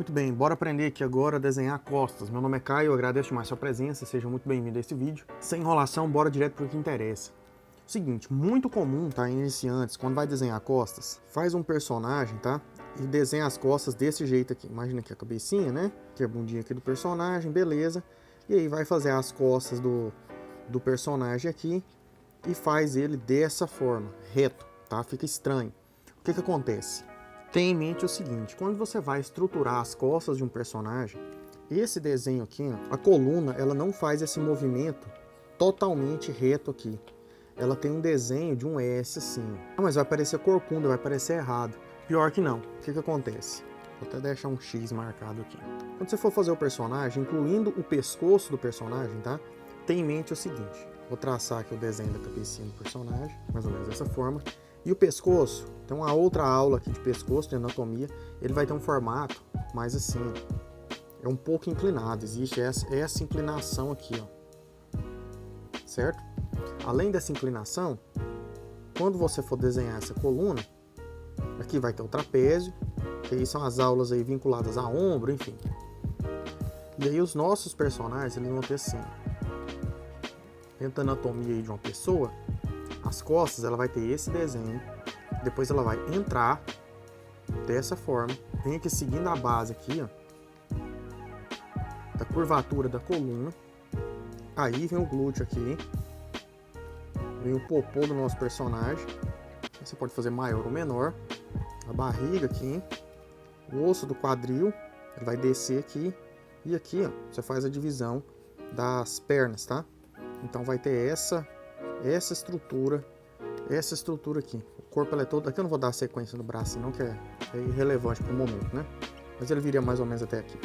Muito bem, bora aprender aqui agora a desenhar costas. Meu nome é Caio, eu agradeço demais a sua presença, seja muito bem-vindo a esse vídeo. Sem enrolação, bora direto para o que interessa. Seguinte, muito comum, tá, em iniciantes, quando vai desenhar costas, faz um personagem, tá, e desenha as costas desse jeito aqui. Imagina aqui a cabecinha, né, que é a bundinha aqui do personagem, beleza. E aí vai fazer as costas do personagem aqui e faz ele dessa forma, reto, tá, fica estranho. O que que acontece? Tenha em mente o seguinte, quando você vai estruturar as costas de um personagem, esse desenho aqui, a coluna, ela não faz esse movimento totalmente reto aqui. Ela tem um desenho de um S assim. Mas vai parecer corcunda, vai parecer errado. Pior que não. O que que acontece? Vou até deixar um X marcado aqui. Quando você for fazer o personagem, incluindo o pescoço do personagem, tá? Tenha em mente o seguinte. Vou traçar aqui o desenho da cabecinha do personagem, mais ou menos dessa forma. E o pescoço, tem uma outra aula aqui de pescoço, de anatomia, ele vai ter um formato mais assim, é um pouco inclinado, existe essa inclinação aqui, ó, certo? Além dessa inclinação, quando você for desenhar essa coluna, aqui vai ter o trapézio, que aí são as aulas aí vinculadas a ombro, enfim. E aí os nossos personagens, eles vão ter assim, dentro da anatomia aí de uma pessoa, as costas, ela vai ter esse desenho, depois ela vai entrar dessa forma, vem aqui seguindo a base aqui, ó, da curvatura da coluna, aí vem o glúteo aqui, vem o popô do nosso personagem, você pode fazer maior ou menor, a barriga aqui, o osso do quadril, ele vai descer aqui, e aqui, ó, você faz a divisão das pernas, tá? Então vai ter essa estrutura aqui. O corpo é todo. Aqui eu não vou dar a sequência do braço, não, que é irrelevante para o momento, né? Mas ele viria mais ou menos até aqui.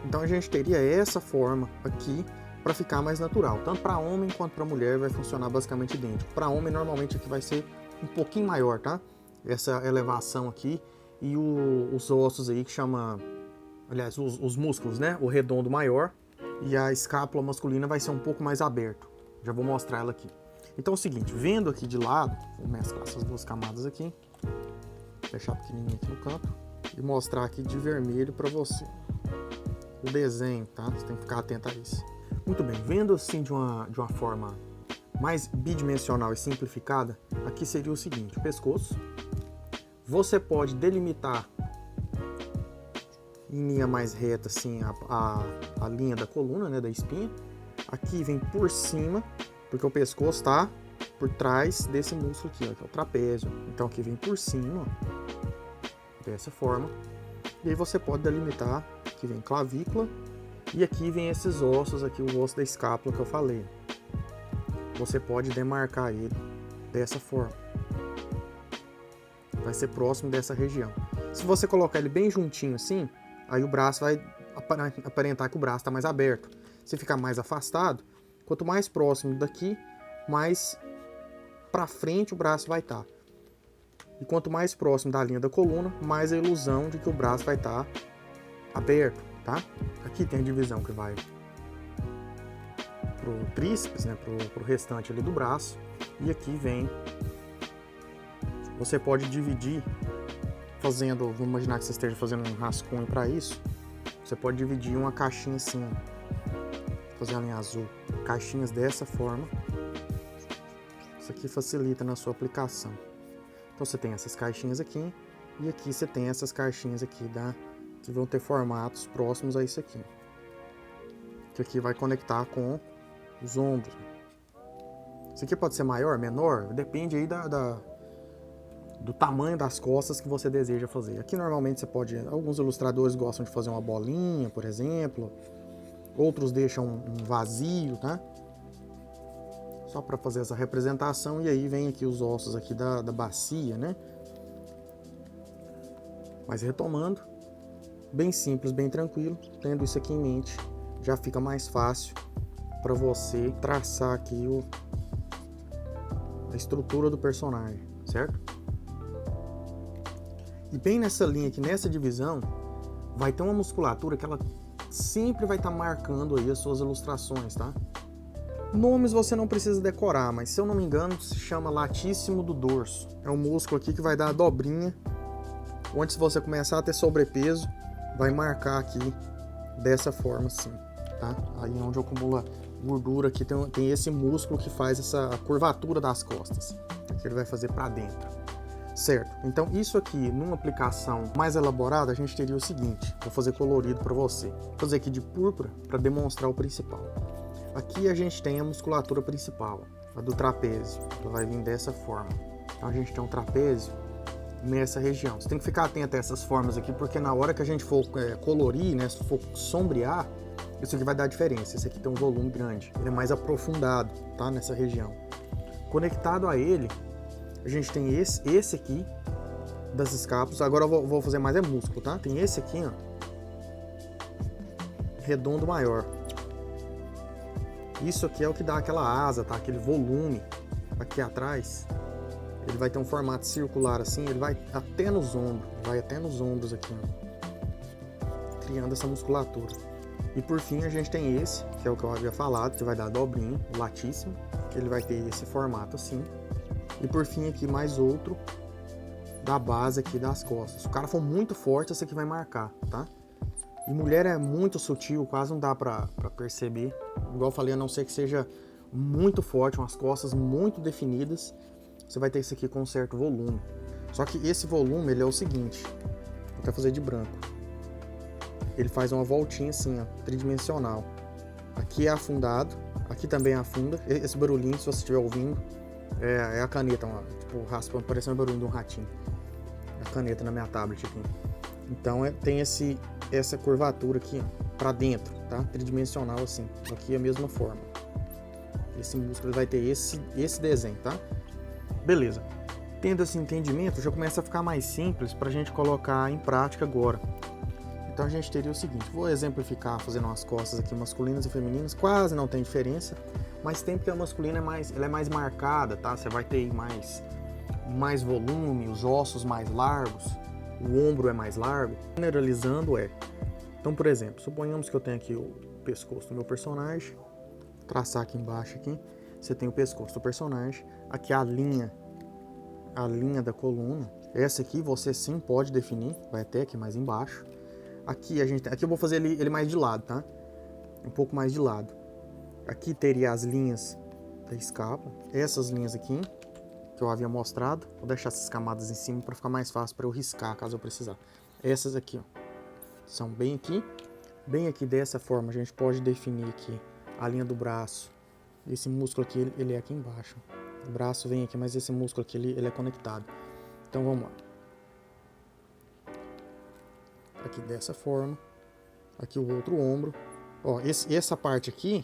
Então a gente teria essa forma aqui para ficar mais natural. Tanto para homem quanto para mulher vai funcionar basicamente idêntico. Para homem, normalmente aqui vai ser um pouquinho maior, tá? Essa elevação aqui e os ossos aí que chama. Aliás, os músculos, né? O redondo maior e a escápula masculina vai ser um pouco mais aberto. Já vou mostrar ela aqui. Então é o seguinte, vendo aqui de lado, vou mesclar essas duas camadas aqui, deixar pequenininho aqui no canto e mostrar aqui de vermelho para você o desenho, tá? Você tem que ficar atento a isso. Muito bem, vendo assim de uma forma mais bidimensional e simplificada, aqui seria o seguinte, o pescoço, você pode delimitar em linha mais reta assim a linha da coluna, né, da espinha, aqui vem por cima, porque o pescoço está por trás desse músculo aqui, ó, que é o trapézio. Então aqui vem por cima, ó, dessa forma. E aí você pode delimitar, aqui vem clavícula, e aqui vem esses ossos aqui, o osso da escápula que eu falei. Você pode demarcar ele dessa forma. Vai ser próximo dessa região. Se você colocar ele bem juntinho assim, aí o braço vai aparentar que o braço está mais aberto. Se ficar mais afastado, quanto mais próximo daqui, mais para frente o braço vai estar. E quanto mais próximo da linha da coluna, mais a ilusão de que o braço vai estar aberto, tá? Aqui tem a divisão que vai pro tríceps, né, pro restante ali do braço. E aqui vem, você pode dividir fazendo, vamos imaginar que você esteja fazendo um rascunho para isso, você pode dividir uma caixinha assim, fazer ela em azul, caixinhas dessa forma. Isso aqui facilita na sua aplicação. Então você tem essas caixinhas aqui e aqui você tem essas caixinhas aqui que vão ter formatos próximos a isso aqui. Que aqui vai conectar com os ombros. Isso aqui pode ser maior, menor, depende aí do tamanho das costas que você deseja fazer. Aqui normalmente você pode, alguns ilustradores gostam de fazer uma bolinha, por exemplo. Outros deixam um vazio, tá? Só para fazer essa representação. E aí vem aqui os ossos aqui da bacia, né? Mas retomando, bem simples, bem tranquilo. Tendo isso aqui em mente, já fica mais fácil para você traçar aqui a estrutura do personagem, certo? E bem nessa linha aqui, nessa divisão, vai ter uma musculatura que ela sempre vai estar marcando aí as suas ilustrações, tá? Nomes você não precisa decorar, mas se eu não me engano se chama latíssimo do dorso. É um músculo aqui que vai dar a dobrinha, onde se você começar a ter sobrepeso, vai marcar aqui dessa forma assim, tá? Aí onde acumula gordura aqui tem esse músculo que faz essa curvatura das costas, que ele vai fazer para dentro, certo? Então isso aqui, numa aplicação mais elaborada, a gente teria o seguinte, vou fazer colorido para você, vou fazer aqui de púrpura para demonstrar o principal. Aqui a gente tem a musculatura principal, a do trapézio, que vai vir dessa forma. Então a gente tem um trapézio nessa região. Você tem que ficar atento a essas formas aqui, porque na hora que a gente for colorir, né, se for sombrear, isso aqui vai dar diferença. Esse aqui tem um volume grande, ele é mais aprofundado, tá, nessa região. Conectado a ele, a gente tem esse aqui das escápulas. Agora eu vou fazer mais músculo, tá? Tem esse aqui, ó, redondo maior. Isso aqui é o que dá aquela asa, tá? Aquele volume aqui atrás. Ele vai ter um formato circular assim, ele vai até nos ombros, aqui, ó, criando essa musculatura. E por fim a gente tem esse, que é o que eu havia falado, que vai dar dobrinho, latíssimo, que ele vai ter esse formato assim. E por fim aqui mais outro da base aqui das costas. Se o cara for muito forte, esse aqui vai marcar, tá? E mulher é muito sutil, quase não dá pra perceber. Igual eu falei, a não ser que seja muito forte, umas costas muito definidas, você vai ter isso aqui com um certo volume. Só que esse volume, ele é o seguinte, vou até fazer de branco. Ele faz uma voltinha assim, ó, tridimensional. Aqui é afundado, aqui também afunda. Esse barulhinho, se você estiver ouvindo, é a caneta, tipo, raspando, parecendo o barulho de um ratinho. A caneta na minha tablet aqui. Então tem essa curvatura aqui, ó, pra dentro, tá? Tridimensional assim. Aqui é a mesma forma. Esse músculo vai ter esse desenho, tá? Beleza. Tendo esse entendimento, já começa a ficar mais simples pra gente colocar em prática agora. Então a gente teria o seguinte, vou exemplificar fazendo umas costas aqui masculinas e femininas, quase não tem diferença, mas sempre que a masculina ela é mais marcada, tá? Você vai ter mais volume, os ossos mais largos, o ombro é mais largo. Generalizando então, por exemplo, suponhamos que eu tenho aqui o pescoço do meu personagem, vou traçar aqui embaixo aqui, você tem o pescoço do personagem, aqui a linha da coluna, essa aqui você sim pode definir, vai até aqui mais embaixo. Aqui eu vou fazer ele mais de lado, tá? Um pouco mais de lado. Aqui teria as linhas da escápula, essas linhas aqui que eu havia mostrado. Vou deixar essas camadas em cima para ficar mais fácil para eu riscar caso eu precisar. Essas aqui, ó, são bem aqui dessa forma. A gente pode definir aqui a linha do braço. Esse músculo aqui, ele é aqui embaixo. O braço vem aqui, mas esse músculo aqui ele é conectado. Então vamos lá. Aqui dessa forma, aqui o outro ombro, ó, essa parte aqui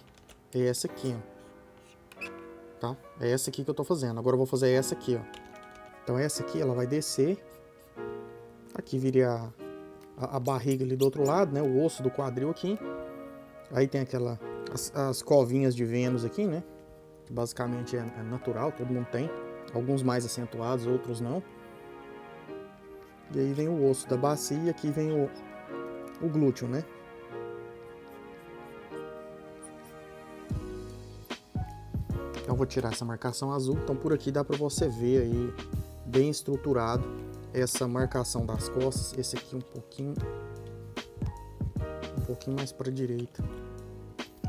é essa aqui, ó, tá? É essa aqui que eu tô fazendo, agora eu vou fazer essa aqui, ó. Então essa aqui, ela vai descer, aqui viria a barriga ali do outro lado, né, o osso do quadril aqui, aí tem as covinhas de Vênus aqui, né, que basicamente é natural, todo mundo tem, alguns mais acentuados, outros não. E aí vem o osso da bacia e aqui vem o glúteo, né? Então vou tirar essa marcação azul. Então por aqui dá para você ver aí bem estruturado essa marcação das costas. Esse aqui um pouquinho mais para a direita.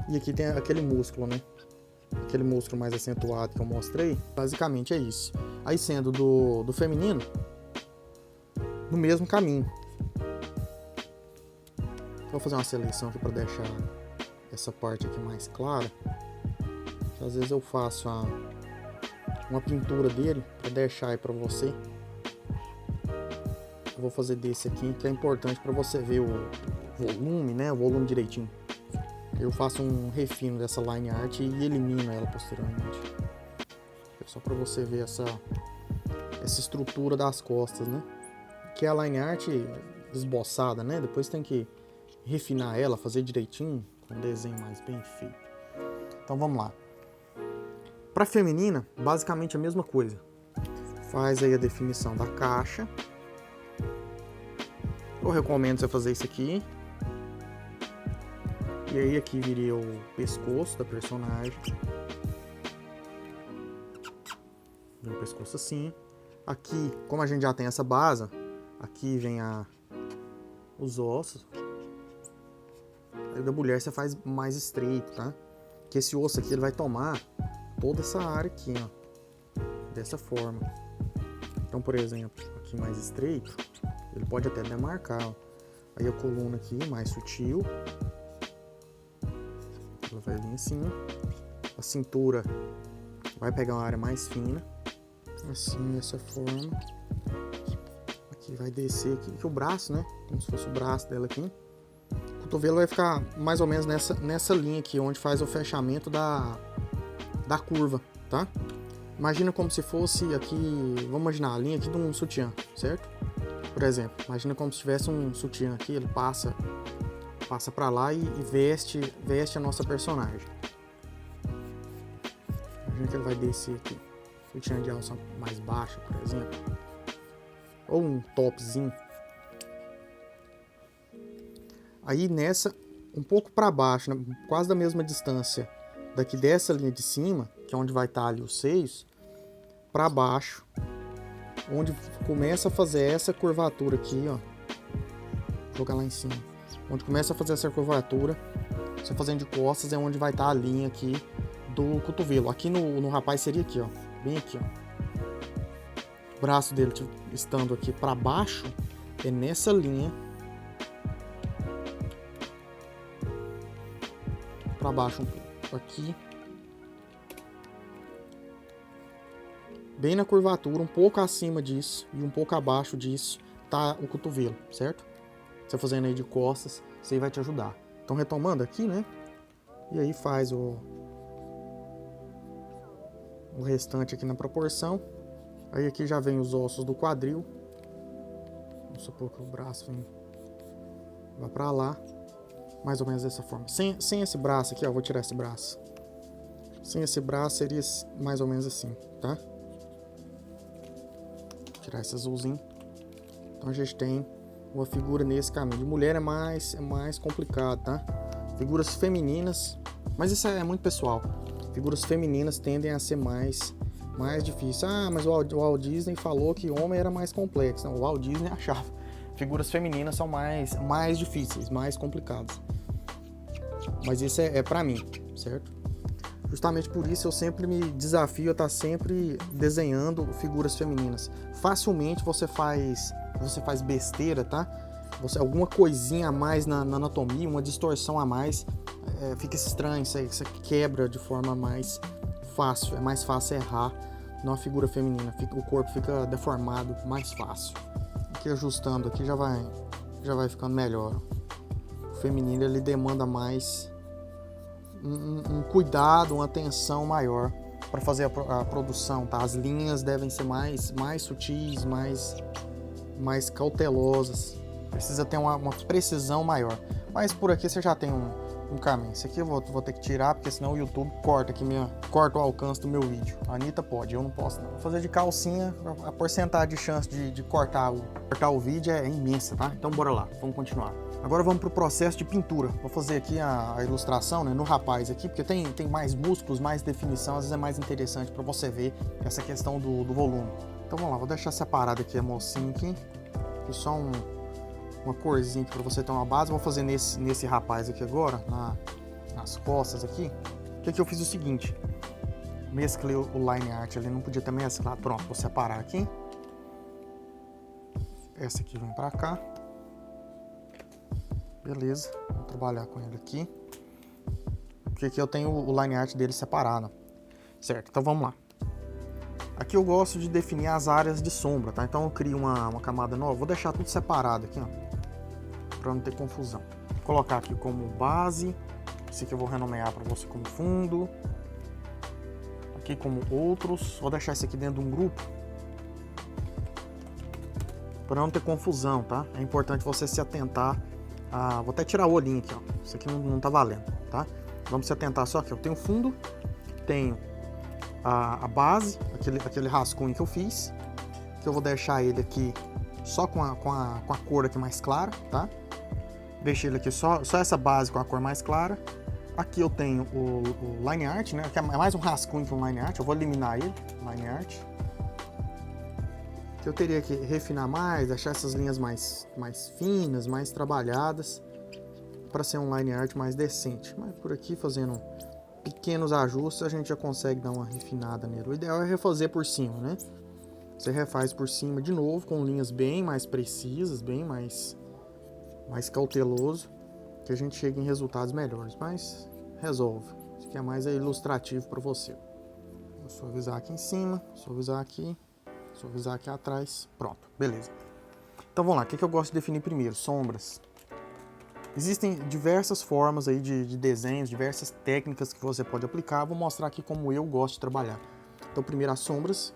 E aqui tem aquele músculo, né? Aquele músculo mais acentuado que eu mostrei. Basicamente é isso. Aí sendo do feminino, no mesmo caminho. Vou fazer uma seleção aqui para deixar essa parte aqui mais clara. Às vezes eu faço uma pintura dele para deixar aí para você. Eu vou fazer desse aqui, que é importante para você ver o volume, né? O volume direitinho. Eu faço um refino dessa line art e elimino ela posteriormente. É só para você ver essa estrutura das costas, né? Que é a line art esboçada, né? Depois tem que refinar ela, fazer direitinho, com um desenho mais bem feito. Então vamos lá. Para feminina, basicamente a mesma coisa. Faz aí a definição da caixa. Eu recomendo você fazer isso aqui. E aí aqui viria o pescoço da personagem. Vem o pescoço assim. Aqui, como a gente já tem essa base, aqui vem os ossos. Aí o da mulher você faz mais estreito, tá? Porque esse osso aqui ele vai tomar toda essa área aqui, ó. Dessa forma. Então, por exemplo, aqui mais estreito, ele pode até demarcar, ó. Aí a coluna aqui mais sutil. Ela vai vir assim, ó. A cintura vai pegar uma área mais fina. Assim, dessa forma. Aqui vai descer aqui, que o braço, né? Como se fosse o braço dela aqui. O cotovelo vai ficar mais ou menos nessa linha aqui, onde faz o fechamento da curva, tá? Imagina como se fosse aqui, vamos imaginar a linha aqui de um sutiã, certo? Por exemplo, imagina como se tivesse um sutiã aqui, ele passa para lá e veste a nossa personagem. Imagina que ele vai descer aqui, sutiã de alça mais baixa, por exemplo. Ou um topzinho. Aí nessa, um pouco para baixo, quase da mesma distância daqui dessa linha de cima, que é onde vai estar ali os seios, para baixo, onde começa a fazer essa curvatura aqui, ó. Vou jogar lá em cima. Onde começa a fazer essa curvatura, você fazendo de costas, é onde vai estar a linha aqui do cotovelo. Aqui no rapaz seria aqui, ó. Bem aqui, ó. O braço dele estando aqui para baixo, é nessa linha. Para baixo um pouco. Aqui. Bem na curvatura, um pouco acima disso e um pouco abaixo disso, tá o cotovelo, certo? Você fazendo aí de costas, isso aí vai te ajudar. Então, retomando aqui, né? E aí faz o restante aqui na proporção. Aí aqui já vem os ossos do quadril. Vamos supor que o braço vai pra lá. Mais ou menos dessa forma. Sem esse braço aqui, ó, vou tirar esse braço. Sem esse braço seria mais ou menos assim, tá? Vou tirar esse azulzinho. Então a gente tem uma figura nesse caminho. De mulher é mais complicado, tá? Figuras femininas, mas isso é muito pessoal. Figuras femininas tendem a ser mais difícil. Ah, mas o Walt Disney falou que homem era mais complexo. Não, o Walt Disney achava. Figuras femininas são mais difíceis, mais complicadas. Mas isso é pra mim, certo? Justamente por isso eu sempre me desafio a estar sempre desenhando figuras femininas. Facilmente você faz besteira, tá? Alguma coisinha a mais na anatomia, uma distorção a mais, fica estranho, isso quebra de forma mais fácil. É mais fácil errar numa figura feminina. O corpo fica deformado mais fácil. Aqui ajustando aqui já vai ficando melhor. O feminino ele demanda mais um cuidado, uma atenção maior para fazer a produção, tá? As linhas devem ser mais sutis, mais cautelosas. Precisa ter uma precisão maior. Mas por aqui você já tem um caminho. Esse aqui eu vou ter que tirar, porque senão o YouTube corta o alcance do meu vídeo. A Anitta pode, eu não posso não. Vou fazer de calcinha, a porcentagem de chance de cortar o vídeo é imensa, tá? Então bora lá, vamos continuar. Agora vamos para o processo de pintura. Vou fazer aqui a ilustração, né, no rapaz aqui, porque tem mais músculos, mais definição, às vezes é mais interessante para você ver essa questão do volume. Então vamos lá, vou deixar separado aqui a mocinha aqui, só uma corzinha aqui para você ter uma base. Vou fazer nesse rapaz aqui agora, nas costas aqui. O que eu fiz o seguinte, mesclei o line art ali, não podia ter mesclado. Pronto, vou separar aqui. Essa aqui vem para cá. Beleza, vou trabalhar com ele aqui. Porque aqui eu tenho o line art dele separado. Certo, então vamos lá. Aqui eu gosto de definir as áreas de sombra, tá? Então eu crio uma camada nova. Vou deixar tudo separado aqui, ó, para não ter confusão. Vou colocar aqui como base. Esse aqui eu vou renomear para você como fundo. Aqui como outros. Vou deixar esse aqui dentro de um grupo, para não ter confusão, tá? É importante você se atentar. Vou até tirar o olhinho aqui, ó. Isso aqui não tá valendo, tá? Vamos se atentar só aqui. Eu tenho o fundo, tenho a base, aquele rascunho que eu fiz, que eu vou deixar ele aqui só com a cor aqui mais clara, tá? Deixei ele aqui só essa base com a cor mais clara. Aqui eu tenho o line art, né? Que é mais um rascunho que um line art. Eu vou eliminar ele, line art. Eu teria que refinar mais, deixar essas linhas mais finas, mais trabalhadas, para ser um line art mais decente. Mas por aqui, fazendo pequenos ajustes, a gente já consegue dar uma refinada nele. O ideal é refazer por cima, né? Você refaz por cima de novo, com linhas bem mais precisas, bem mais cauteloso, que a gente chega em resultados melhores. Mas resolve. Isso aqui é mais ilustrativo para você. Vou suavizar aqui em cima, suavizar aqui atrás. Pronto, beleza. Então vamos lá, o que eu gosto de definir primeiro? Sombras. Existem diversas formas aí de desenhos, diversas técnicas que você pode aplicar. Vou mostrar aqui como eu gosto de trabalhar. Então primeiro as sombras.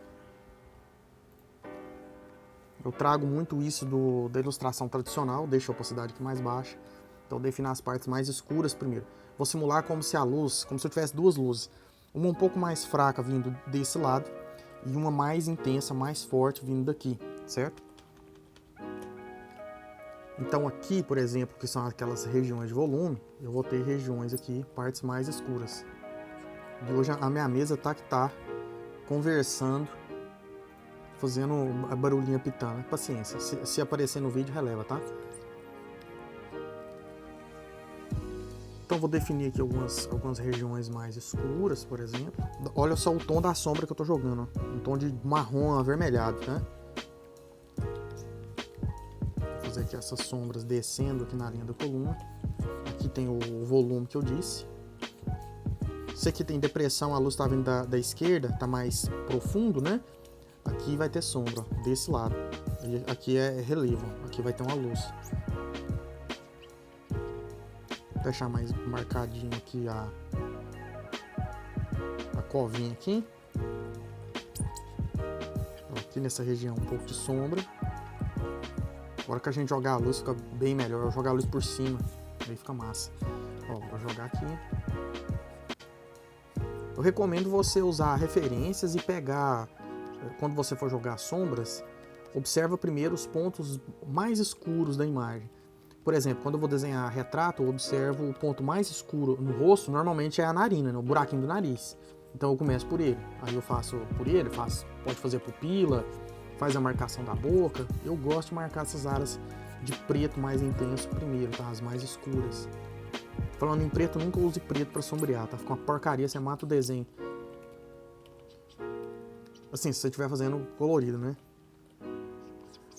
Eu trago muito isso da ilustração tradicional, deixo a opacidade aqui mais baixa. Então defino as partes mais escuras primeiro. Vou simular como se eu tivesse duas luzes. Uma um pouco mais fraca vindo desse lado e uma mais intensa, mais forte vindo daqui, certo? Então aqui, por exemplo, que são aquelas regiões de volume, eu vou ter regiões aqui, partes mais escuras. E hoje a minha mesa tá conversando, fazendo a barulhinha pitando. Paciência, se aparecer no vídeo, releva, tá? Então vou definir aqui algumas regiões mais escuras, por exemplo. Olha só o tom da sombra que eu tô jogando, ó. Um tom de marrom avermelhado, né? Vou fazer aqui essas sombras descendo aqui na linha da coluna. Aqui tem o volume que eu disse. Se aqui tem depressão, a luz tá vindo da esquerda, tá mais profundo, né? Aqui vai ter sombra, ó, desse lado. E aqui é relevo, aqui vai ter uma luz. Vou deixar mais marcadinho aqui a covinha aqui. Aqui nessa região um pouco de sombra. Agora que a gente jogar a luz fica bem melhor. Eu jogar a luz por cima, aí fica massa. Ó, vou jogar aqui. Eu recomendo você usar referências e pegar, quando você for jogar sombras, observa primeiro os pontos mais escuros da imagem. Por exemplo, quando eu vou desenhar retrato, eu observo o ponto mais escuro no rosto, normalmente é a narina, né, o buraquinho do nariz. Então eu começo por ele, aí eu faço por ele, pode fazer pupila, faz a marcação da boca. Eu gosto de marcar essas áreas de preto mais intenso primeiro, tá? As mais escuras. Falando em preto, nunca use preto para sombrear, tá? Fica uma porcaria, você mata o desenho. Assim, se você estiver fazendo colorido, né?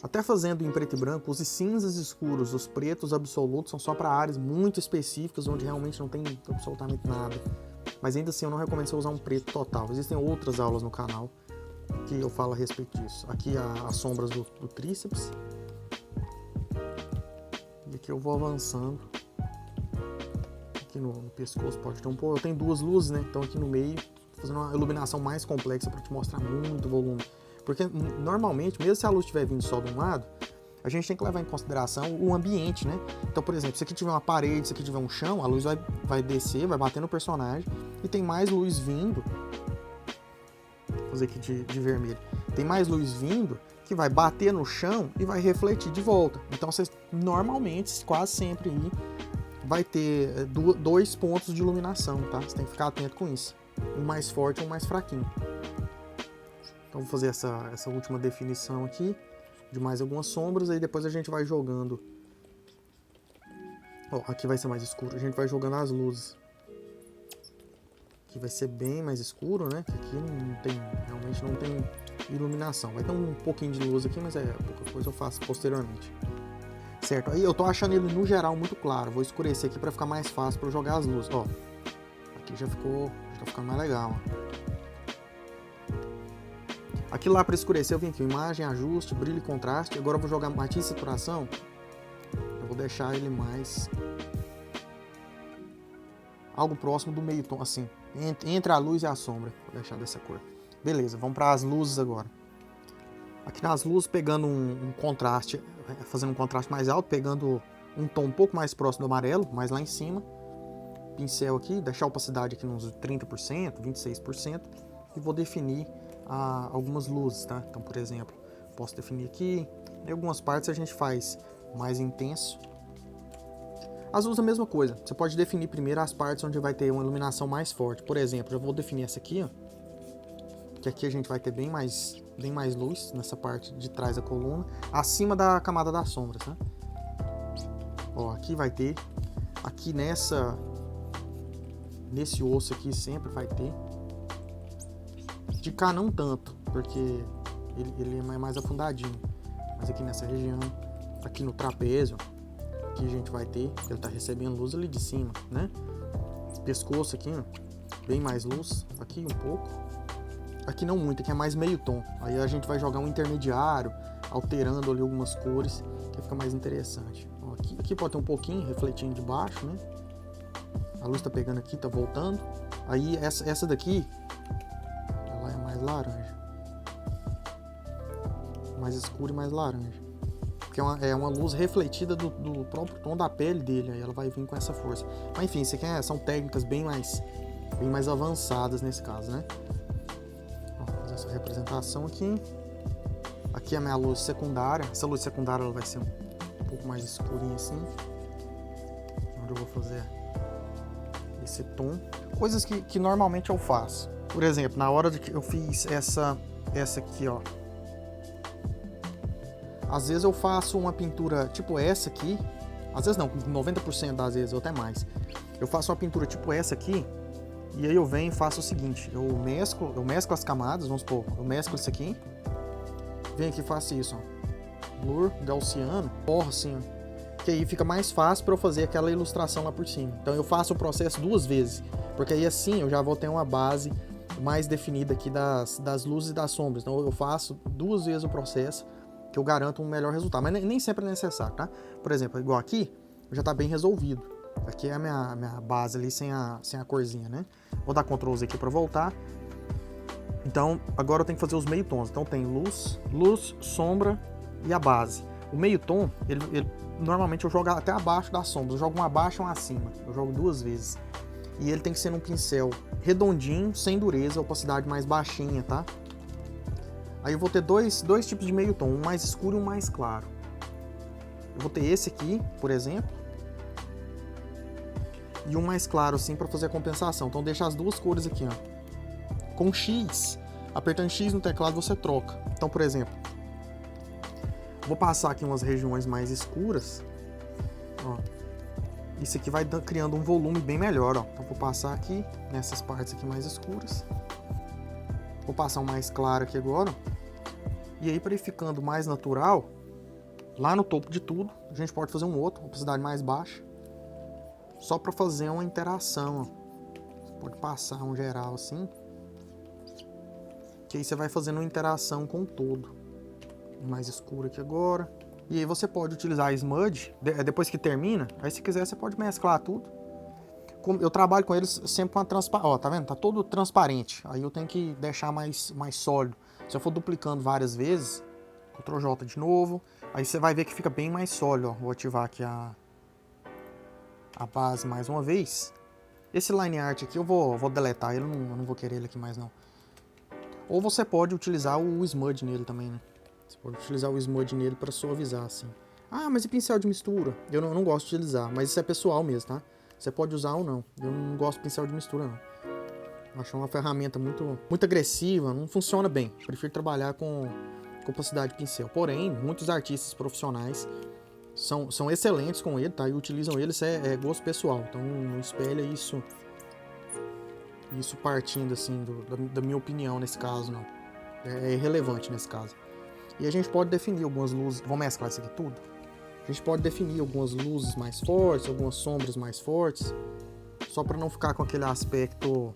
Até fazendo em preto e branco, use cinzas escuros. Os pretos absolutos são só para áreas muito específicas, onde realmente não tem absolutamente nada. Mas ainda assim, eu não recomendo você usar um preto total. Existem outras aulas no canal que eu falo a respeito disso. Aqui as sombras do tríceps. E aqui eu vou avançando. Aqui no pescoço pode ter um pouco. Eu tenho duas luzes, né? Então aqui no meio, tô fazendo uma iluminação mais complexa para te mostrar muito volume. Porque normalmente, mesmo se a luz estiver vindo só de um lado, a gente tem que levar em consideração o ambiente, né? Então, por exemplo, se aqui tiver uma parede, se aqui tiver um chão, a luz vai descer, vai bater no personagem e tem mais luz vindo. Vou fazer aqui de vermelho. Tem mais luz vindo que vai bater no chão e vai refletir de volta. Então, você normalmente, quase sempre aí, vai ter dois pontos de iluminação, tá? Você tem que ficar atento com isso. Um mais forte e um mais fraquinho. Então vou fazer essa última definição aqui, de mais algumas sombras, aí depois a gente vai jogando. Ó, aqui vai ser mais escuro, a gente vai jogando as luzes. Aqui vai ser bem mais escuro, né? Aqui realmente não tem iluminação. Vai ter um pouquinho de luz aqui, mas pouca coisa eu faço posteriormente. Certo, aí eu tô achando ele no geral muito claro. Vou escurecer aqui para ficar mais fácil para jogar as luzes. Ó, aqui já tá ficando mais legal, ó. Aqui lá para escurecer eu vim aqui, imagem, ajuste, brilho e contraste. Agora eu vou jogar matiz e saturação. Eu vou deixar ele mais... algo próximo do meio tom, assim. Entre a luz e a sombra. Vou deixar dessa cor. Beleza, vamos para as luzes agora. Aqui nas luzes, pegando um contraste, fazendo um contraste mais alto, pegando um tom um pouco mais próximo do amarelo, mais lá em cima. Pincel aqui, deixar a opacidade aqui uns 30%, 26%. E vou definir algumas luzes, tá? Então, por exemplo, posso definir aqui. Em algumas partes a gente faz mais intenso. As luzes é a mesma coisa. Você pode definir primeiro as partes onde vai ter uma iluminação mais forte. Por exemplo, eu vou definir essa aqui, ó, que aqui a gente vai ter bem mais luz nessa parte de trás da coluna, acima da camada das sombras, né? Ó, aqui vai ter, aqui nesse osso aqui sempre vai ter. De cá não tanto, porque ele é mais afundadinho, mas aqui nessa região, aqui no trapézio, aqui a gente vai ter, ele tá recebendo luz ali de cima, né? Pescoço aqui, ó, bem mais luz, aqui um pouco, aqui não muito, aqui é mais meio tom, aí a gente vai jogar um intermediário, alterando ali algumas cores, que fica mais interessante. Ó, aqui pode ter um pouquinho refletindo de baixo, né? A luz tá pegando aqui, tá voltando, aí essa daqui, ela é mais laranja, mais escura e mais laranja, porque é uma luz refletida do próprio tom da pele dele, aí ela vai vir com essa força. Mas enfim, isso aqui são técnicas bem mais avançadas nesse caso, né? Ó, vou fazer essa representação aqui. Aqui é a minha luz secundária. Essa luz secundária ela vai ser um pouco mais escurinha assim. Onde eu vou fazer esse tom. Coisas que normalmente eu faço. Por exemplo, na hora que eu fiz essa aqui, ó. Às vezes eu faço uma pintura tipo essa aqui. Às vezes não, 90% das vezes, ou até mais. Eu faço uma pintura tipo essa aqui. E aí eu venho e faço o seguinte. Eu mesclo as camadas, vamos supor. Eu mesclo isso aqui. Venho aqui e faço isso, ó. Blur, gaussiano. Porra, assim, ó. Que aí fica mais fácil para eu fazer aquela ilustração lá por cima. Então eu faço o processo 2 vezes. Porque aí assim eu já vou ter uma base mais definida aqui das luzes e das sombras. Então eu faço 2 vezes o processo, que eu garanto um melhor resultado, mas nem sempre é necessário, tá? Por exemplo, igual aqui, já tá bem resolvido. Aqui é a minha base ali sem a corzinha, né? Vou dar Ctrl Z aqui para voltar. Então, agora eu tenho que fazer os meio tons. Então tem luz, sombra e a base. O meio tom, normalmente eu jogo até abaixo das sombras. Eu jogo um abaixo e um acima. Eu jogo 2 vezes. E ele tem que ser num pincel redondinho, sem dureza, opacidade mais baixinha, tá? Aí eu vou ter dois tipos de meio tom, um mais escuro e um mais claro. Eu vou ter esse aqui, por exemplo, e um mais claro assim para fazer a compensação. Então deixa as 2 cores aqui, ó. Com X, apertando X no teclado você troca. Então, por exemplo, vou passar aqui umas regiões mais escuras, ó. Isso aqui vai criando um volume bem melhor, ó. Então vou passar aqui nessas partes aqui mais escuras. Vou passar um mais claro aqui agora. E aí, para ir ficando mais natural, lá no topo de tudo, a gente pode fazer um outro, opacidade mais baixa, só para fazer uma interação, ó. Você pode passar um geral assim, que aí você vai fazendo uma interação com o todo. Mais escuro aqui agora. E aí você pode utilizar a Smudge, depois que termina, aí se quiser você pode mesclar tudo. Eu trabalho com eles sempre com a transparência, ó, tá vendo? Tá todo transparente, aí eu tenho que deixar mais sólido. Se eu for duplicando várias vezes, Ctrl J de novo, aí você vai ver que fica bem mais sólido, ó. Vou ativar aqui a base mais uma vez. Esse line art aqui eu vou deletar ele, eu não vou querer ele aqui mais não. Ou você pode utilizar o Smudge nele também, né? Você pode utilizar o Smudge nele para suavizar assim. Ah, mas e pincel de mistura? Eu não gosto de utilizar, mas isso é pessoal mesmo, tá? Você pode usar ou não. Eu não gosto de pincel de mistura, não. Eu acho uma ferramenta muito agressiva, não funciona bem. Eu prefiro trabalhar com opacidade de pincel. Porém, muitos artistas profissionais são excelentes com ele, tá? E utilizam ele, isso é gosto pessoal. Então não espelha isso partindo, assim, da minha opinião nesse caso, não. É irrelevante nesse caso. E a gente pode definir algumas luzes. Vou mesclar isso aqui tudo. A gente pode definir algumas luzes mais fortes, algumas sombras mais fortes, só para não ficar com aquele aspecto.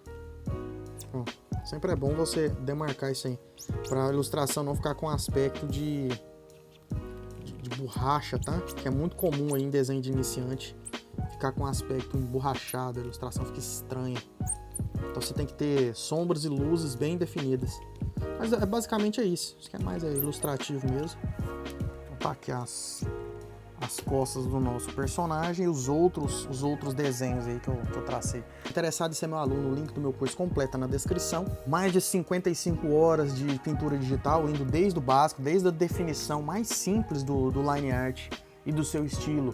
Ó, sempre é bom você demarcar isso aí, para a ilustração não ficar com aspecto de borracha, tá? Que é muito comum aí em desenho de iniciante, ficar com aspecto emborrachado, a ilustração fica estranha. Então você tem que ter sombras e luzes bem definidas. Mas basicamente é isso. Isso aqui é mais ilustrativo mesmo. Vou botar aqui as costas do nosso personagem e os outros desenhos aí que eu tracei. Interessado em ser meu aluno, o link do meu curso completo na descrição. Mais de 55 horas de pintura digital, indo desde o básico, desde a definição mais simples do line art e do seu estilo,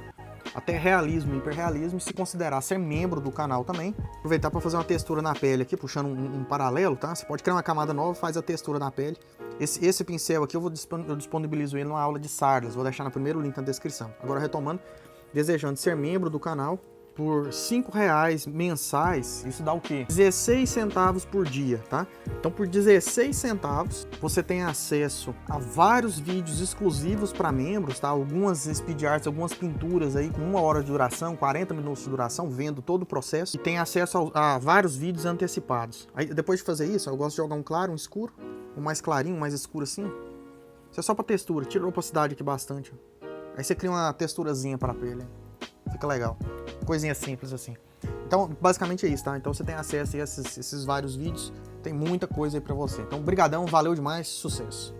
até realismo e hiperrealismo, e se considerar ser membro do canal também. Aproveitar para fazer uma textura na pele aqui, puxando um paralelo, tá? Você pode criar uma camada nova, faz a textura na pele. Esse pincel aqui eu disponibilizo ele numa aula de Sardas, vou deixar no primeiro link na descrição. Agora retomando, desejando ser membro do canal, por R$5 mensais, isso dá o quê? 16 centavos por dia, tá? Então por 16 centavos você tem acesso a vários vídeos exclusivos para membros, tá? Algumas speed arts, algumas pinturas aí com 1 hora de duração, 40 minutos de duração, vendo todo o processo, e tem acesso a vários vídeos antecipados. Aí depois de fazer isso, eu gosto de jogar um claro, um escuro, um mais clarinho, um mais escuro assim. Isso é só para textura, tira a opacidade aqui bastante. Aí você cria uma texturazinha para a pele, fica legal. Coisinha simples assim. Então, basicamente é isso, tá? Então você tem acesso a esses vários vídeos, tem muita coisa aí pra você. Então, brigadão, valeu demais, sucesso!